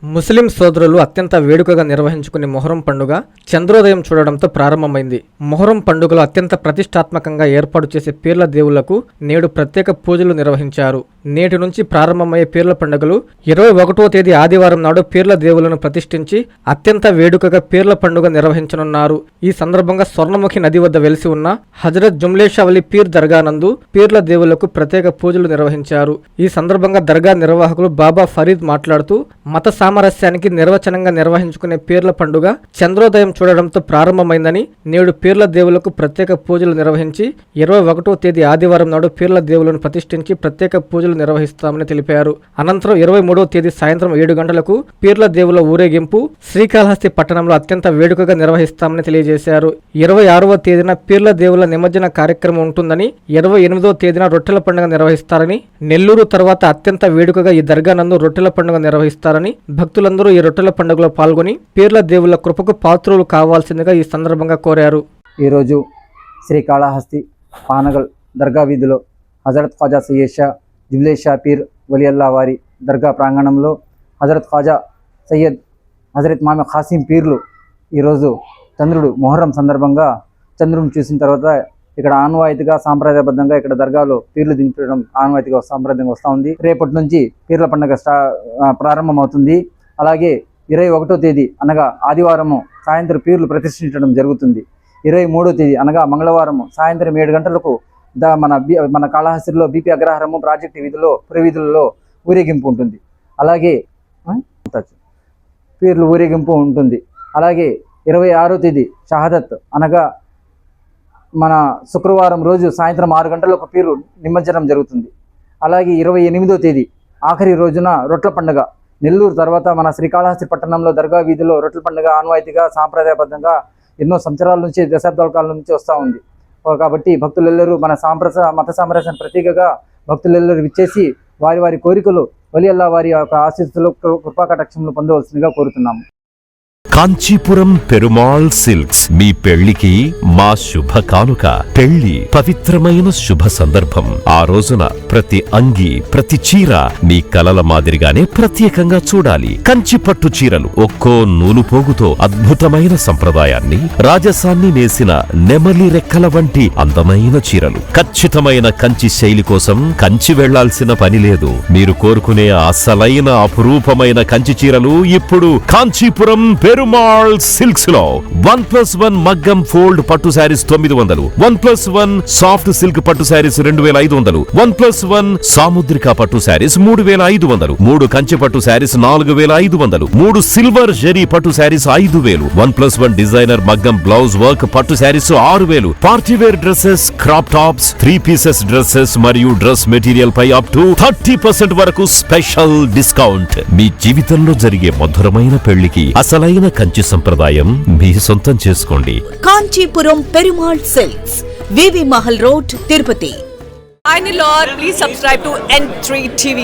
ముస్లిం సోదరులు అత్యంత వేడుకగా నిర్వహించుకునే మొహరం పండుగ చంద్రోదయం చూడడంతో ప్రారంభమైంది. మొహరం పండుగలో అత్యంత ప్రతిష్టాత్మకంగా ఏర్పాటు చేసే పీర్ల దేవుళ్లకు నేడు ప్రత్యేక పూజలు నిర్వహించారు. నేటి నుంచి ప్రారంభమయ్యే పీర్ల పండుగలు 21వ తేదీ ఆదివారం నాడు పీర్ల దేవులను ప్రతిష్ఠించి అత్యంత వేడుకగా పీర్ల పండుగ నిర్వహించనున్నారు. ఈ సందర్భంగా స్వర్ణముఖి నది వద్ద వెలిసి ఉన్న హజరత్ జుమ్లేషావలి పీర్ దర్గా నందు పీర్ల దేవుళ్లకు ప్రత్యేక పూజలు నిర్వహించారు. ఈ సందర్భంగా దర్గా నిర్వాహకులు బాబా ఫరీద్ మాట్లాడుతూ మత సామరస్యానికి నిర్వచనంగా నిర్వహించుకునే పీర్ల పండుగ చంద్రోదయం చూడడంతో ప్రారంభమైందని, నేడు పీర్ల దేవులకు ప్రత్యేక పూజలు నిర్వహించి 21వ తేదీ ఆదివారం నాడు పీర్ల దేవులను ప్రతిష్ఠించి ప్రత్యేక పూజలు నిర్వహిస్తామని తెలిపారు. అనంతరం 23వ తేదీ సాయంత్రం 7 గంటలకు పీర్ల దేవుల ఊరేగింపు శ్రీకాళహస్తి పట్టణంలో అత్యంత వేడుకగా నిర్వహిస్తామని తెలియజేశారు. 26వ తేదీన పీర్ల దేవుల నిమజ్జన కార్యక్రమం ఉంటుందని, 28వ తేదీన రొట్టెల పండుగ నిర్వహిస్తారని, నెల్లూరు తర్వాత అత్యంత వేడుకగా ఈ దర్గా నందు రొట్టెల పండుగ నిర్వహిస్తారని, భక్తులందరూ ఈ రొట్టెల పండుగలో పాల్గొని పీర్ల దేవుళ్ల కృపకు పాత్రులు కావాల్సిందిగా ఈ సందర్భంగా కోరారు. ఈరోజు శ్రీకాళహస్తి పానగల్ దర్గా వీధిలో హజరత్ ఖ్వాజా సయ్యద్ షా జుబ్లే షా పీర్ వలియల్లా వారి దర్గా ప్రాంగణంలో హజరత్ ఖ్వాజా సయ్యద్ హజరత్ మామ ఖాసిం పీర్లు ఈరోజు చంద్రుడు మొహర్రం సందర్భంగా చంద్రుడిని చూసిన తర్వాత ఇక్కడ ఆనవాయితీగా సాంప్రదాయబద్ధంగా ఇక్కడ దర్గాలో పీర్లు దించడం ఆనవాయితీగా సాంప్రదాయంగా వస్తూ ఉంది. రేపటి నుంచి పీర్ల పండుగ ప్రారంభమవుతుంది. అలాగే 21వ తేదీ అనగా ఆదివారము సాయంత్రం పీర్లు ప్రతిష్ఠించడం జరుగుతుంది. 23వ తేదీ అనగా మంగళవారము సాయంత్రం 7 గంటలకు మన కాళహస్తిలో బీపీ అగ్రహారము ప్రాజెక్టు వీధిలో పురవీధులలో ఊరేగింపు ఉంటుంది. అలాగే పీర్లు ఊరేగింపు ఉంటుంది. అలాగే 26వ తేదీ షహాదత్ అనగా మన శుక్రవారం రోజు సాయంత్రం 6 గంటలకు పీరు నిమజ్జనం జరుగుతుంది. అలాగే 28వ తేదీ ఆఖరి రోజున రొట్టెల పండుగ నెల్లూరు తర్వాత మన శ్రీకాళహస్తి పట్టణంలో దర్గా వీధిలో రొట్టెల పండుగ ఆనవాయితీగా సాంప్రదాయబద్ధంగా ఎన్నో సంవత్సరాల నుంచి దశాబ్దాల కాలం నుంచి వస్తూ ఉంది. కాబట్టి భక్తులెల్లరూ మన మత సామరస్యాన్ని ప్రతీకగా భక్తులెల్లరూ విచ్చేసి వారి వారి కోరికలు వలియల్లా వారి యొక్క ఆశీస్సులు కృపాకటాక్షములు పొందవలసిందిగా కోరుతున్నాము. కాంచీపురం పెరుమాళ్ సిల్క్స్ మీ పెళ్లికి మా శుభ కానుక. పెళ్లి పవిత్రమైన శుభ సందర్భం. ఆ రోజున ప్రతి అంగి ప్రతి చీర మీ కలల మాదిరిగానే ప్రత్యేకంగా చూడాలి. కంచి పట్టు చీరలు ఒక్కో నూలు పోగుతో అద్భుతమైన సంప్రదాయాన్ని రాజసాన్ని నేసిన నెమలి రెక్కల వంటి అందమైన చీరలు. ఖచ్చితమైన కంచి శైలి కోసం కంచి వెళ్లాల్సిన పని లేదు. మీరు కోరుకునే అసలైన అపురూపమైన కంచి చీరలు ఇప్పుడు కాంచీపురం పెరుమాళ్ సిల్క్స్ లో 1+1 మగ్గం ఫోల్డ్ పట్టు శారీస్ 900, 1+1 సాఫ్ట్ సిల్క్ పట్టు శారీస్ 2500, 1+1 సాముద్రిక పట్టు శారీస్ 3500, 3 కంచి పట్టు శారీస్ 4500, 3 సిల్వర్ జెరీ పట్టు శారీస్ 5000, 1+1 డిజైనర్ మగ్గం బ్లౌజ్ వర్క్ పట్టు sarees 6000, partywear dresses, crop tops, 3 pieces dresses మరియు డ్రెస్ మెటీరియల్ పై అప్ టు 30% వరకు స్పెషల్ డిస్కౌంట్. మీ జీవితంలో జరిగే మధురమైన పెళ్లికి అసలైన కంచి సంప్రదాయం మీ సొంతం చేసుకోండి. Kanchipuram Perumal silks, VV Mahal road, Tirupati. Finally, Lord, please subscribe to N3 TV.